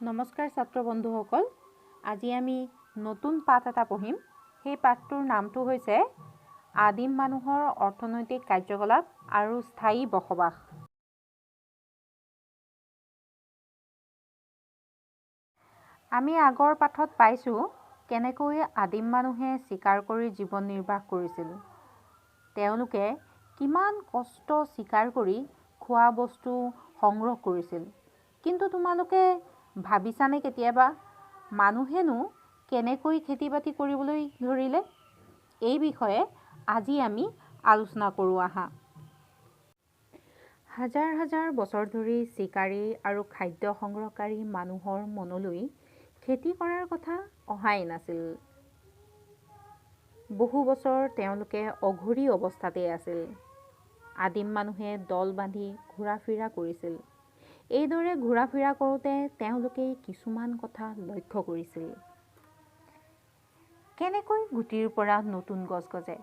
নমস্কাৰ ছাত্ৰ বন্ধুসকল, আজি আমি নতুন পাঠ এটা পঢ়িম। সেই পাঠটোৰ নামটো হৈছে আদিম মানুহৰ অৰ্থনৈতিক কাৰ্যকলাপ আৰু স্থায়ী বসবাস। আমি আগৰ পাঠত পাইছোঁ কেনেকৈ আদিম মানুহে চিকাৰ কৰি জীৱন নিৰ্বাহ কৰিছিল। তেওঁলোকে কিমান কষ্ট চিকাৰ কৰি খোৱা বস্তু সংগ্ৰহ কৰিছিল। কিন্তু তোমালোকে ভাবিছানে কেতিয়াবা মানুহেনো কেনেকৈ খেতি বাতি কৰিবলৈ ধৰিলে? এই বিষয়ে আজি আমি আলোচনা কৰোঁ আহা। হাজাৰ হাজাৰ বছৰ ধৰি চিকাৰী আৰু খাদ্য সংগ্ৰহকাৰী মানুহৰ মনলৈ খেতি কৰাৰ কথা অহাই নাছিল। বহু বছৰ তেওঁলোকে অঘৰী অৱস্থাতেই আছিল। আদিম মানুহে দল বান্ধি ঘূৰা ফুৰা কৰিছিল। এইদৰে ঘূৰা ফুৰা কৰোঁতে তেওঁলোকে কিছুমান কথা লক্ষ্য কৰিছিল। কেনেকৈ গুটিৰ পৰা নতুন গছ গজে,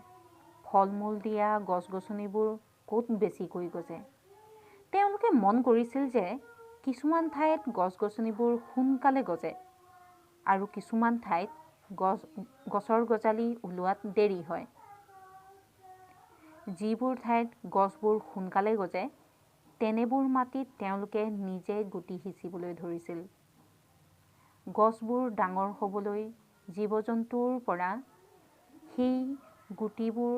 ফল মূল দিয়া গছ গছনিবোৰ ক'ত বেছিকৈ গজে। তেওঁলোকে মন কৰিছিল যে কিছুমান ঠাইত গছ গছনিবোৰ সোনকালে গজে আৰু কিছুমান ঠাইত গছৰ গজালি ওলোৱাত দেৰি হয়। যিবোৰ ঠাইত গছবোৰ সোনকালে গজে তেনেবোৰ মাটিত তেওঁলোকে নিজে গুটি সিঁচিবলৈ ধৰিছিল। গছবোৰ ডাঙৰ হ'বলৈ জীৱ জন্তুৰ পৰা সেই গুটিবোৰ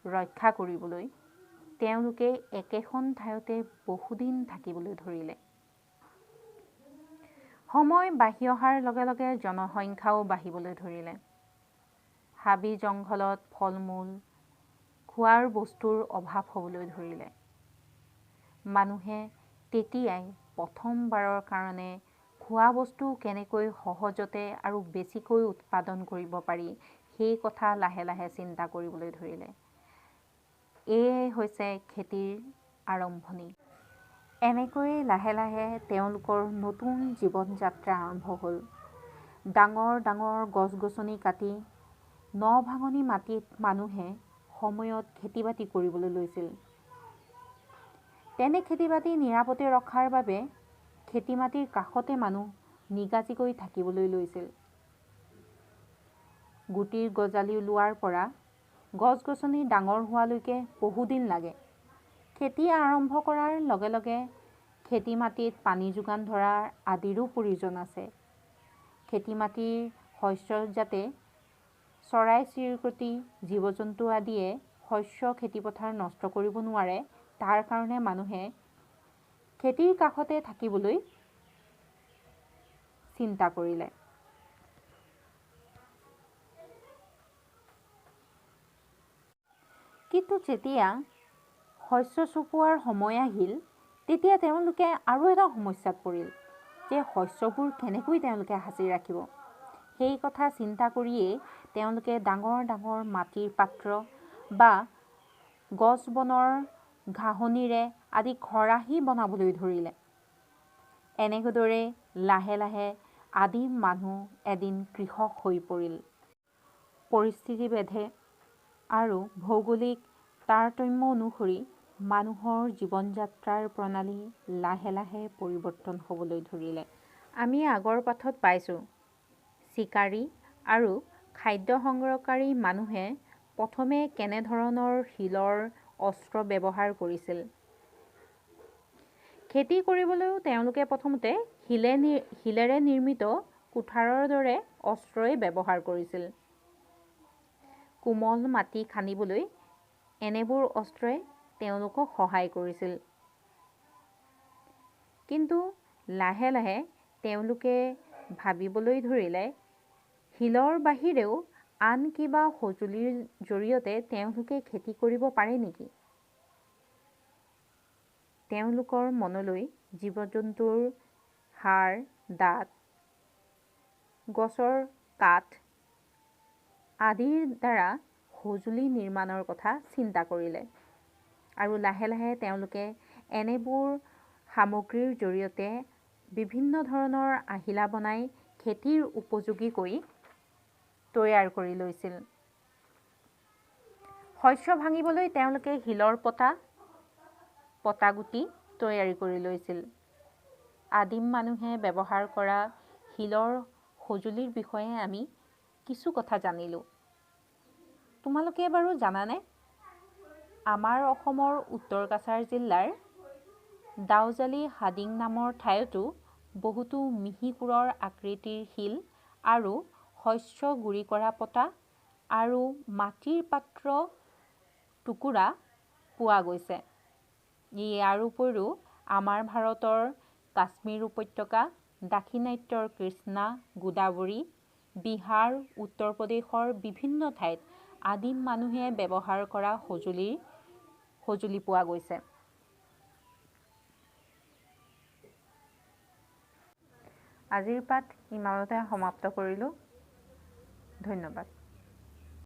ৰক্ষা কৰিবলৈ তেওঁলোকে একেখন ঠাইতে বহুদিন থাকিবলৈ ধৰিলে। সময় বাঢ়ি অহাৰ লগে লগে জনসংখ্যাও বাঢ়িবলৈ ধৰিলে। হাবি জংঘলত ফল মূল খোৱাৰ বস্তুৰ অভাৱ হ'বলৈ ধৰিলে। মানুহে তেতিয়াই প্ৰথমবাৰৰ কাৰণে খোৱা বস্তু কেনেকৈ সহজতে আৰু বেছিকৈ উৎপাদন কৰিব পাৰি সেই কথা লাহে লাহে চিন্তা কৰিবলৈ ধৰিলে। এয়াই হৈছে খেতিৰ আৰম্ভণি। এনেকৈয়ে লাহে লাহে তেওঁলোকৰ নতুন জীৱন যাত্ৰা আৰম্ভ হ'ল। ডাঙৰ ডাঙৰ গছ গছনি কাটি নভাঙনি মাটিত মানুহে সময়ত খেতি বাতি কৰিবলৈ লৈছিল। তেনে খেতি বাতি নিৰাপদে ৰখাৰ বাবে খেতি মাটিৰ কাষতে মানুহ নিগাজিকৈ থাকিবলৈ লৈছিল। গুটিৰ গজালি ওলোৱাৰ পৰা গছ গছনি ডাঙৰ হোৱালৈকে বহুদিন লাগে। খেতি আৰম্ভ কৰাৰ লগে লগে খেতি মাটিত পানী যোগান ধৰাৰ আদিৰো প্ৰয়োজন আছে। খেতি মাটিৰ শস্য যাতে চৰাই চিৰিকটি জীৱ জন্তু আদিয়ে শস্য খেতিপথাৰ নষ্ট কৰিব নোৱাৰে তাৰ কাৰণে মানুহে খেতিৰ কাষতে থাকিবলৈ চিন্তা কৰিলে। কিন্তু যেতিয়া শস্য চপোৱাৰ সময় আহিল তেতিয়া তেওঁলোকে আৰু এটা সমস্যাত পৰিল যে শস্যবোৰ কেনেকৈ তেওঁলোকে সাঁচি ৰাখিব। সেই কথা চিন্তা কৰিয়েই তেওঁলোকে ডাঙৰ ডাঙৰ মাটিৰ পাত্ৰ বা গছ বনৰ ঘাঁহনিৰে আদি খৰাহী বনাবলৈ ধৰিলে। এনেদৰে লাহে লাহে আদিম মানুহ এদিন কৃষক হৈ পৰিল। পৰিস্থিতি ভেদে আৰু ভৌগোলিক তাৰতম্য অনুসৰি মানুহৰ জীৱন যাত্ৰাৰ প্ৰণালী লাহে লাহে পৰিৱৰ্তন হ'বলৈ ধৰিলে। আমি আগৰ পাঠত পাইছোঁ চিকাৰী আৰু খাদ্য সংগ্ৰহকাৰী মানুহে প্ৰথমে কেনেধৰণৰ শিলৰ অস্ত্ৰ ব্যৱহাৰ কৰিছিল। খেতি কৰিবলৈও তেওঁলোকে প্ৰথমতে শিলেৰে নিৰ্মিত কুঠাৰৰ দৰে অস্ত্ৰই ব্যৱহাৰ কৰিছিল। কোমল মাটি খান্দিবলৈ এনেবোৰ অস্ত্ৰই তেওঁলোকক সহায় কৰিছিল। কিন্তু লাহে লাহে তেওঁলোকে ভাবিবলৈ ধৰিলে শিলৰ বাহিৰেও আন কিবা সঁজুলিৰ জৰিয়তে তেওঁলোকে খেতি কৰিব পাৰে নেকি। তেওঁলোকৰ মনলৈ জীৱ জন্তুৰ হাড় দাঁত গছৰ কাঠ আদিৰ দ্বাৰা সঁজুলি নিৰ্মাণৰ কথা চিন্তা কৰিলে আৰু লাহে লাহে তেওঁলোকে এনেবোৰ সামগ্ৰীৰ জৰিয়তে বিভিন্ন ধৰণৰ আহিলা বনাই খেতিৰ উপযোগী কৰি তৈয়াৰ কৰি লৈছিল। শস্য ভাঙিবলৈ তেওঁলোকে শিলৰ পতা গুটি তৈয়াৰী কৰি লৈছিল আদিম মানুহে ব্যৱহাৰ কৰা শিলৰ সঁজুলিৰ বিষয়ে আমি কিছু কথা জানিলোঁ। তোমালোকে বাৰু জানানে? আমাৰ অসমৰ উত্তৰ কাছাৰ জিলাৰ দাউজালি হাডিং নামৰ ঠাইতো বহুতো মিহিকুৰৰ আকৃতিৰ শিল আৰু শস্য গুৰি কৰা পতা আৰু মাটিৰ পাত্ৰ টুকুৰা পোৱা গৈছে। ইয়াৰ উপৰিও আমাৰ ভাৰতৰ কাশ্মীৰ উপত্যকা, দাক্ষিণাত্যৰ কৃষ্ণা, গোদাবৰী, বিহাৰ, উত্তৰ প্ৰদেশৰ বিভিন্ন ঠাইত আদিম মানুহে ব্যৱহাৰ কৰা সঁজুলি পোৱা গৈছে। আজিৰ পাঠ ইমানতে সমাপ্ত কৰিলোঁ। ধন্যবাদ।